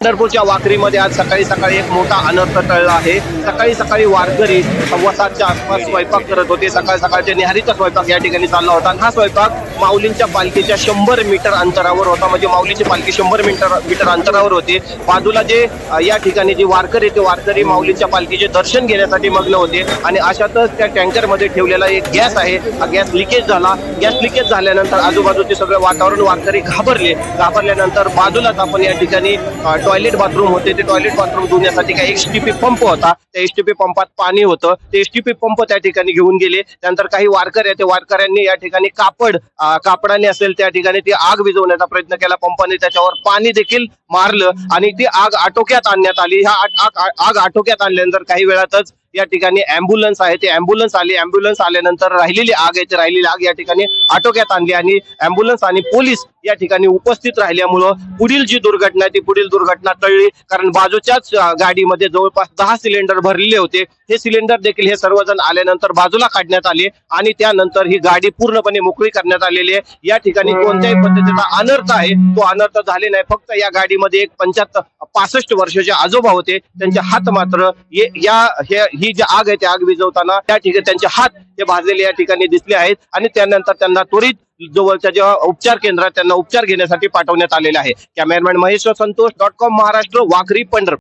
पंढरपूरच्या वाखरीमध्ये आज सकाळी सकाळी एक मोठा अनर्थ टळला आहे। सकाळी सकाळी वारकरी 7:15च्या आसपास स्वयंपाक करत होते। सकाळ सकाळच्या निहारीचा स्वयंपाक या ठिकाणी चालला होता। हा स्वयंपाक माऊलींच्या पालखीच्या 100 मीटर अंतरावर होता, म्हणजे माऊलीची पालखी 100 मीटर अंतरावर होती। बाजूला जे या ठिकाणी जे वारकरी ते वारकरी माऊलींच्या पालखीचे दर्शन घेण्यासाठी मग्न होते आणि अशातच त्या टँकर मध्ये ठेवलेला एक गॅस आहे, हा गॅस लिकेज झाला। गॅस लिकेज झाल्यानंतर आजूबाजूचे सगळे वातावरण वारकरी घाबरल्यानंतर बाजूलाच आपण या ठिकाणी टॉयलेट बाथरूम होते, ते टॉयलेट बाथरूम धुण्यासाठी काही एसटीपी पंप होता, त्या एसटीपी पंपात पाणी होतं, ते एसटीपी पंप त्या ठिकाणी घेऊन गेले। त्यानंतर काही वारकरी ते वारकऱ्यांनी या ठिकाणी कापडाने असेल त्या ठिकाणी ती आग विझवण्याचा प्रयत्न केला। पंपाने त्याच्यावर पाणी देखील मारलं आणि ती आग आटोक्यात आणण्यात आली। आग आटोक्यात आणल्यानंतर काही वेळातच या ठिकाणी अँब्युलन्स आहे, ते अँब्युलन्स आल्यानंतर राहिलेली आग या ठिकाणी आटोक्यात आणली आणि अँब्युलन्स आणि पोलीस या ठिकाणी उपस्थित राहिल्यामुळं पुढील जी दुर्घटना ती पुढील दुर्घटना टळली। कारण बाजूच्याच गाडीमध्ये जवळपास 10 सिलेंडर भरलेले होते। हे सिलेंडर देखील हे सर्वजण आल्यानंतर बाजूला काढण्यात आले आणि त्यानंतर ही गाडी पूर्णपणे मोकळी करण्यात आलेली आहे। या ठिकाणी कोणत्याही पद्धतीचा अनर्थ आहे तो अनर्थ झाले नाही। फक्त या गाडीमध्ये एक 65 वर्षाचे आजोबा होते, त्यांचे हात मात्र ही जी आग आहे त्या आग विझवताना त्या ठिकाणी त्यांचे हात हे भाजलेले या ठिकाणी दिसले आहेत आणि त्यानंतर त्यांना त्वरित जवळच्या जेव्हा उपचार केंद्रात त्यांना उपचार घेण्यासाठी पाठवण्यात आलेले आहे। Cameraman Mahesh Santosh .com Maharashtra Wakhari Pandharpur.